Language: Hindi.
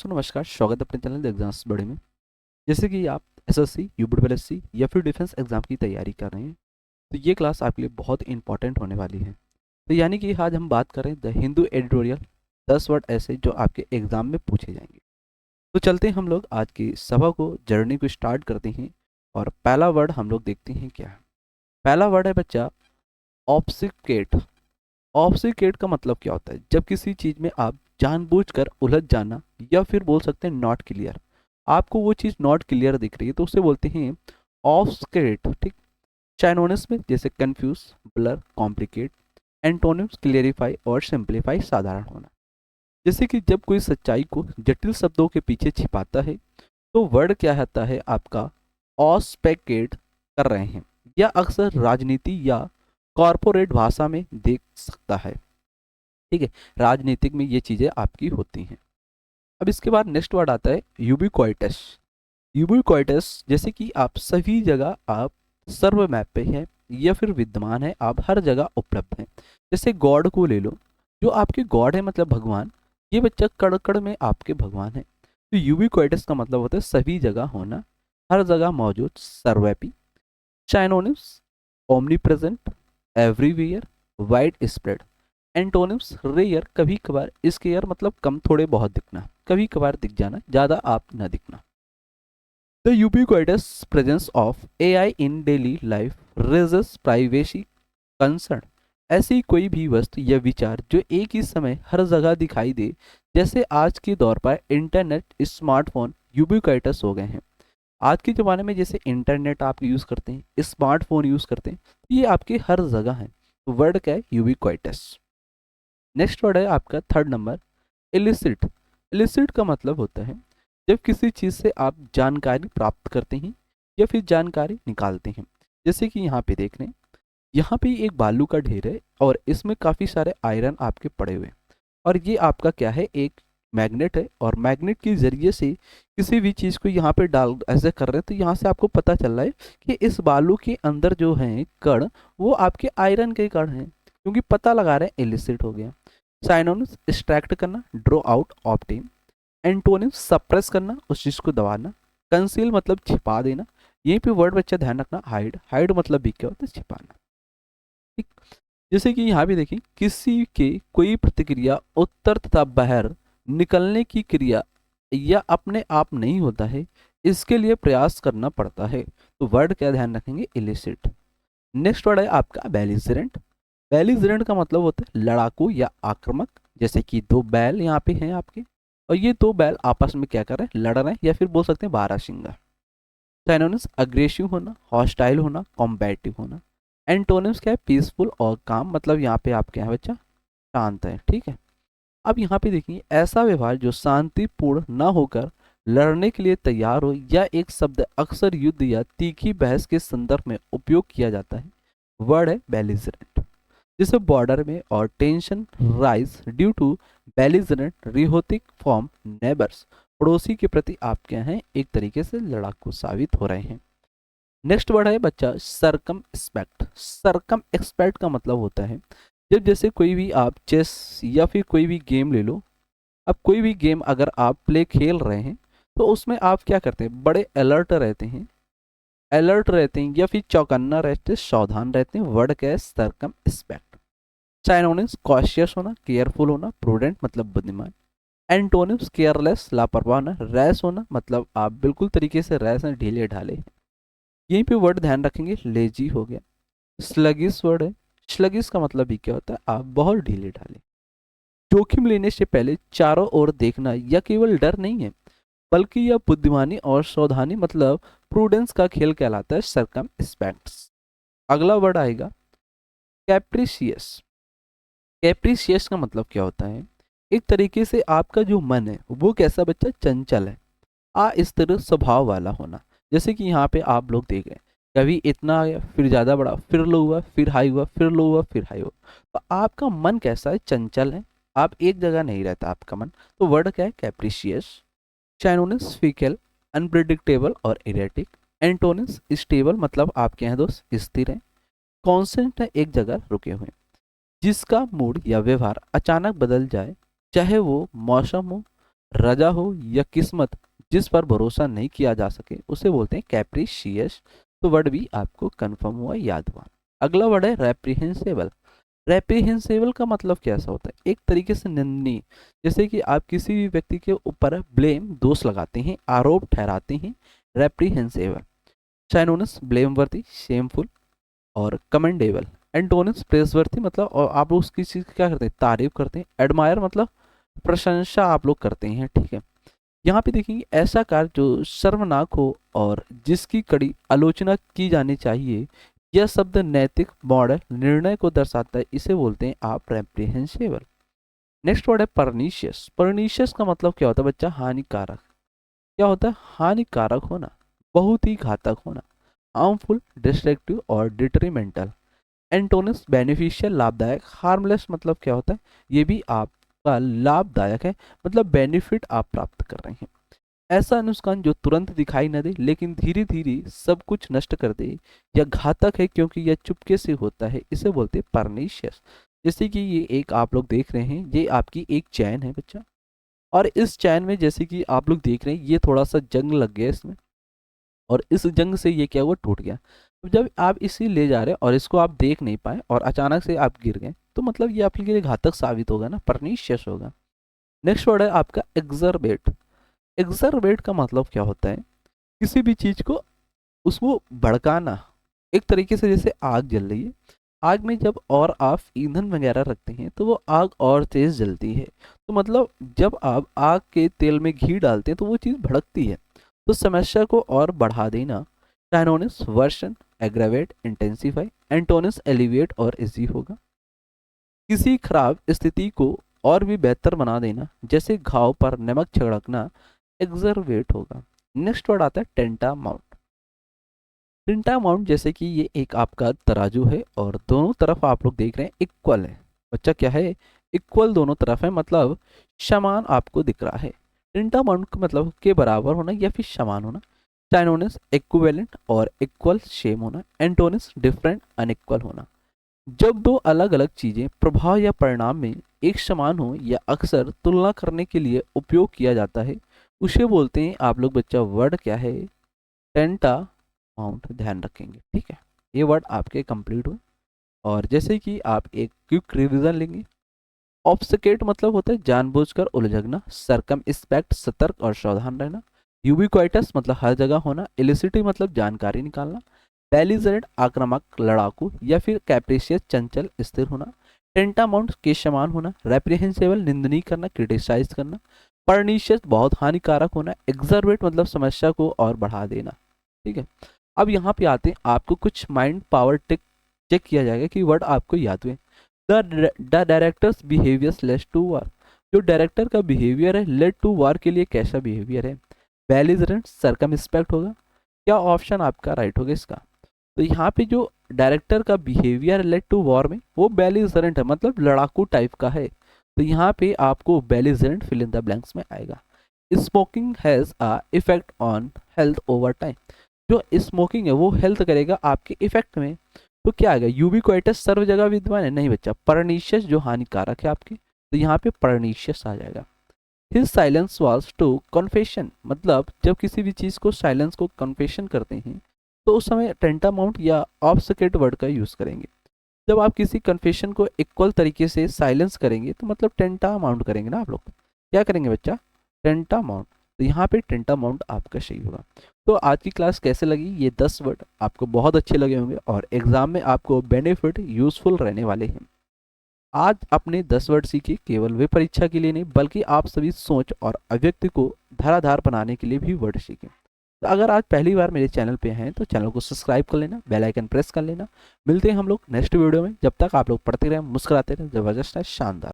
नमस्कार, स्वागत है अपने चैनल द एग्जाम्स बड़े में। जैसे कि आप एसएससी, यूपीपीएससी या फिर डिफेंस एग्जाम की तैयारी कर रहे हैं, तो ये क्लास आपके लिए बहुत इंपॉर्टेंट होने वाली है। तो यानी कि आज हम बात करें द हिंदू एडिटोरियल 10 वर्ड ऐसे जो आपके एग्जाम में पूछे जाएंगे। तो चलते हैं हम लोग आज की सभा को, जर्नी को स्टार्ट करते हैं। और पहला वर्ड हम लोग देखते हैं क्या है। पहला वर्ड है बच्चा ऑब्स्टिकेट। ऑब्स्टिकेट का मतलब क्या होता है? जब किसी चीज में आप जानबूझकर उलझ जाना, या फिर बोल सकते हैं नॉट क्लियर, आपको वो चीज नॉट क्लियर दिख रही है तो उसे बोलते हैं ऑब्स्टिकेट। ठीक। चाइनोनिम्स में जैसे confuse, blur, complicate. Antonyms clarify और सिंप्लीफाई, साधारण होना। जैसे कि जब कोई सच्चाई को जटिल शब्दों के पीछे छिपाता है तो वर्ड क्या आता है आपका ऑस्पेकेट कर रहे हैं, या अक्सर राजनीति या कॉरपोरेट भाषा में देख सकता है। ठीक है, राजनीतिक में ये चीजें आपकी होती हैं। अब इसके बाद नेक्स्ट वर्ड आता है यूबिक्विटस। यूबिक्विटस जैसे कि आप सभी जगह, आप सर्व मैप पे हैं या फिर विद्यमान है, आप हर जगह उपलब्ध हैं। जैसे गॉड को ले लो, जो आपके गॉड है मतलब भगवान, ये बच्चा कड़ कड़ में आपके भगवान है। तो यूबिक्विटस का मतलब होता है सभी जगह होना, हर जगह मौजूद, सर्वव्यापी। Synonyms omnipresent, everywhere, wide spread. Antonyms rare, कभी कभार, स्केयर मतलब कम थोड़े बहुत दिखना, कभी कभार दिख जाना, ज़्यादा आप न दिखना। The ubiquitous presence of AI in daily life raises privacy concern। ऐसी कोई भी वस्तु या विचार जो एक ही समय हर जगह दिखाई दे, जैसे आज के दौर पर इंटरनेट, स्मार्टफोन यूबिक्विटस हो गए हैं। आज के ज़माने में जैसे इंटरनेट आप यूज़ करते हैं, स्मार्टफोन यूज़ करते हैं, ये आपके हर जगह है। तो वर्ड क्या है? यूबिक्विटस। नेक्स्ट वर्ड है आपका थर्ड नंबर, इलिसिट। इलिसिट का मतलब होता है जब किसी चीज़ से आप जानकारी प्राप्त करते हैं या फिर जानकारी निकालते हैं। जैसे कि यहाँ पे देख रहे हैं, यहाँ पे एक बालू का ढेर है और इसमें काफ़ी सारे आयरन आपके पड़े हुए हैं। और ये आपका क्या है? एक मैग्नेट है, और मैग्नेट के जरिए से किसी भी चीज़ को यहाँ पे डाल ऐसे कर रहे हैं, तो यहाँ से आपको पता चल रहा है कि इस बालू के अंदर जो है कण, वो आपके आयरन के कण हैं, क्योंकि पता लगा रहे हैं, इलिसिट हो गया। साइनोनिम्स एक्सट्रैक्ट करना, draw out, obtain. Antonyms suppress करना, उस चीज को दबाना। कंसील मतलब छिपा देना। यहीं पे वर्ड बच्चा ध्यान रखना, हाइड। हाइड मतलब भी क्या होता है? छिपाना। ठीक। जैसे कि यहाँ भी देखिए, किसी के कोई प्रतिक्रिया उत्तर तथा बाहर निकलने की क्रिया या अपने आप नहीं होता है, इसके लिए प्रयास करना पड़ता है। तो वर्ड क्या ध्यान रखेंगे? इलिसिट। नेक्स्ट वर्ड है आपका बेलिजरेंट। बेलिजरेंट का मतलब होता है लड़ाकू या आक्रामक। जैसे कि दो बैल यहाँ पे हैं आपके, और ये दो बैल आपस में क्या कर रहे हैं? लड़ रहे हैं, या फिर बोल सकते हैं बारहसिंगा। साइनोनिम्स अग्रेसिव होना, हॉस्टाइल होना, कॉम्बैटिव होना। एंटोनिम्स क्या है? पीसफुल और काम, मतलब यहाँ पे आप क्या है बच्चा? शांत है। ठीक है। अब यहाँ पे देखिए, ऐसा व्यवहार जो शांतिपूर्ण न होकर लड़ने के लिए तैयार हो, या एक शब्द अक्सर युद्ध या तीखी बहस के संदर्भ में उपयोग किया जाता है। वर्ड है बेलिजरेंट। जैसे बॉर्डर में और tension rise due to belligerent rhetoric from neighbours, पड़ोसी के प्रति आप क्या हैं? एक तरीके से लड़ाकू साबित हो रहे हैं। नेक्स्ट वर्ड है बच्चा सरकम एक्सपेक्ट। सरकम एक्सपेक्ट का मतलब होता है जब जैसे कोई भी आप चेस या फिर कोई भी गेम ले लो। अब कोई भी गेम अगर आप प्ले खेल रहे हैं तो उसमें आप क्या करते हैं? बड़े अलर्ट रहते हैं, अलर्ट रहते हैं, या फिर चौकन्ना रहते हैं, सावधान रहते हैं। वर्ड क्या है? सरकम एक्सपेक्ट। साइनोनिम्स कॉशियस होना, केयरफुल होना, प्रूडेंट मतलब बुद्धिमान। एंटोनिम्स केयरलेस, लापरवाह होना, रैश होना, मतलब आप बिल्कुल तरीके से रैश हैं, ढीले ढाले हैं। यहीं पे वर्ड ध्यान रखेंगे, लेजी हो गया। स्लगिस वर्ड है। स्लगिस का मतलब भी क्या होता है? आप बहुत ढीले ढाले। जोखिम लेने से पहले चारों ओर देखना, यह केवल डर नहीं है, बल्कि यह बुद्धिमानी और सावधानी मतलब प्रूडेंस का खेल कहलाता है। सरकम स्पेक्ट्स। अगला वर्ड आएगा कैप्रिशियस। कैप्रिशियस का मतलब क्या होता है? एक तरीके से आपका जो मन है वो कैसा बच्चा? चंचल है, अस्थिर स्वभाव वाला होना। जैसे कि यहाँ पे आप लोग देख रहे हैं, कभी इतना आया, फिर ज़्यादा बढ़ा, फिर लो हुआ, फिर हाई हुआ, फिर लो हुआ, फिर हाई हुआ। तो आपका मन कैसा है? चंचल है, आप एक जगह नहीं रहता आपका मन। तो वर्ड क्या है? कैप्रिशियस। चाइनोनिस फीकल, अनप्रिडिक्टेबल और इरेटिक। एंटोनिस स्टेबल, मतलब आप क्या हैं दोस्त? स्थिर हैं। कॉन्स्टेंट है, एक जगह रुके हुए। जिसका मूड या व्यवहार अचानक बदल जाए, चाहे वो मौसम हो, रजा हो या किस्मत जिस पर भरोसा नहीं किया जा सके उसे बोलते हैं कैप्रिशियस। तो वर्ड भी आपको कंफर्म हुआ, याद हुआ। अगला वर्ड है रेप्रिहेंसिबल। रेप्रिहेंसिबल का मतलब कैसा होता है? एक तरीके से निंदनीय। जैसे कि आप किसी भी व्यक्ति के ऊपर ब्लेम, दोष लगाते हैं, आरोप ठहराते हैं, रेप्रिहेंसिबल। साइनोनिम्स ब्लेमवर्दी, शेमफुल और कमेंडेबल। एंटोनिम्स प्रेसवर्दी मतलब और आप लोग उसकी चीज क्या करते हैं? तारीफ करते हैं। एडमायर मतलब प्रशंसा आप लोग करते हैं, ठीक है। यहाँ पे देखेंगे ऐसा कार्य जो शर्मनाक हो और जिसकी कड़ी आलोचना की जानी चाहिए, यह शब्द नैतिक मॉडल निर्णय को दर्शाता है, इसे बोलते हैं आप रेप्रिहेंसिबल। नेक्स्ट वर्ड है परनीशियस। परनीशियस का मतलब क्या होता है बच्चा? हानिकारक। क्या होता है? हानिकारक होना, बहुत ही घातक होना, हार्मफुल, डिस्ट्रक्टिव और डिट्रीमेंटल। एंटोनिम्स बेनिफिशियल लाभदायक। हार्मलेस मतलब क्या होता है? ये भी आपका लाभदायक है, मतलब बेनिफिट आप प्राप्त कर रहे हैं। ऐसा अनुष्ठान जो तुरंत दिखाई न दे लेकिन धीरे धीरे सब कुछ नष्ट कर दे, या घातक है क्योंकि यह चुपके से होता है, इसे बोलते हैं परनिशियस। जैसे कि ये एक आप लोग देख रहे हैं, ये आपकी एक चैन है बच्चा, और इस चैन में जैसे कि आप लोग देख रहे हैं ये थोड़ा सा जंग लग गया इसमें, और इस जंग से ये क्या हुआ? टूट गया। तो जब आप इसे ले जा रहे हैं और इसको आप देख नहीं पाए और अचानक से आप गिर गए, तो मतलब ये आपके लिए घातक साबित होगा ना, परनिशियस होगा। नेक्स्ट वर्ड है आपका एक्सरबेट। एक्सरबेट का मतलब क्या होता है? किसी भी चीज को, उसको भड़काना। एक तरीके से जैसे आग जल रही है, आग में जब और आप ईंधन वगैरह रखते हैं तो वो आग और तेज जलती है। तो मतलब जब आप आग के तेल में घी डालते हैं तो वो चीज़ भड़कती है। तो समस्या को और बढ़ा देना। Synonyms worsen, aggravate, intensify. Antonyms elevate और इजी होगा। किसी खराब स्थिति को और भी बेहतर बना देना, जैसे घाव पर नमक छिड़कना, एक्सरवेट होगा। नेक्स्ट वर्ड आता है टेंटा माउंट। टेंटा माउंट जैसे कि ये एक आपका तराजू है और दोनों तरफ आप लोग देख रहे हैं इक्वल है। बच्चा क्या है? इक्वल दोनों तरफ है, मतलब समान आपको दिख रहा है। टेंटा माउंट का मतलब के बराबर होना या फिर समान होना। साइनोनिम्स इक्विवेलेंट और इक्वल, सेम होना। एंटोनिम्स डिफरेंट, अनइक्वल होना। जब दो अलग अलग चीजें प्रभाव या परिणाम में एक समान हो या अक्सर तुलना करने के लिए उपयोग किया जाता है, उसे बोलते हैं आप लोग बच्चा, वर्ड क्या है? टेंटा माउंट। ध्यान रखेंगे, ठीक है। ये वर्ड आपके कंप्लीट हुए। और जैसे कि आप एक क्विक रिवीजन लेंगे। ऑब्फुस्केट मतलब होता है जानबूझकर उलझना। सरकम स्पेक्ट सतर्क और सावधान रहना। यूबिक्वाइटस मतलब हर जगह होना। इलिसिटी मतलब जानकारी निकालना। बेलिजरेंट आक्रामक, लड़ाकू या फिर कैप्रिशियस चंचल, स्थिर होना। टेंटामाउंट के समान होना। रेप्रिहेंसिबल निंदनीय करना, क्रिटिसाइज करना। परनिशियस बहुत हानिकारक होना। एक्सरवेट मतलब समस्या को और बढ़ा देना, ठीक है। अब यहाँ पे आते हैं, आपको कुछ माइंड पावर टिक चेक किया जाएगा कि वर्ड आपको याद हुए। The directors behaviours led to war. जो डायरेक्टर का बिहेवियर है लेड टू वार के लिए कैसा बिहेवियर है? बेलिजरेंट, सरकमस्पेक्ट होगा। क्या ऑप्शन आपका राइट होगा इसका? तो यहाँ पे जो डायरेक्टर का बिहेवियर लेड टू वॉर में, वो बेलिजरेंट है, मतलब लड़ाकू टाइप का है। तो यहाँ पे आपको belligerent fill in the blanks में आएगा। Smoking has a effect on health over time. जो स्मोकिंग है वो हेल्थ करेगा आपके इफेक्ट में। तो क्या आएगा? यूबिक्वाइटस सर्व जगह विद्यमान है, नहीं बच्चा। परनीशियस जो हानिकारक है आपके, तो यहाँ पे परनीशियस आ जाएगा। His silence was to confession, मतलब जब किसी भी चीज को साइलेंस को कन्फेशन करते हैं तो उस समय टेंटामाउंट या ऑब्फुस्केट वर्ड का यूज करेंगे। जब आप किसी कन्फेशन को इक्वल तरीके से साइलेंस करेंगे तो मतलब टेंटामाउंट करेंगे ना आप लोग। क्या करेंगे बच्चा? टेंटामाउंट। तो यहाँ पे टेंटामाउंट आपका सही होगा। तो आज की क्लास कैसे लगी? ये 10 वर्ड आपको बहुत अच्छे लगे होंगे और एग्जाम में आपको बेनिफिट यूजफुल रहने वाले हैं। आज अपने 10 वर्ड सीखे, केवल वे परीक्षा के लिए नहीं बल्कि आप सभी सोच और अभिव्यक्ति को धराधार बनाने के लिए भी वर्ड सीखें। तो अगर आज पहली बार मेरे चैनल पे हैं तो चैनल को सब्सक्राइब कर लेना, बेल आइकन प्रेस कर लेना। मिलते हैं हम लोग नेक्स्ट वीडियो में। जब तक आप लोग पढ़ते रहें, मुस्कुराते रहें। जबरदस्त है, शानदार।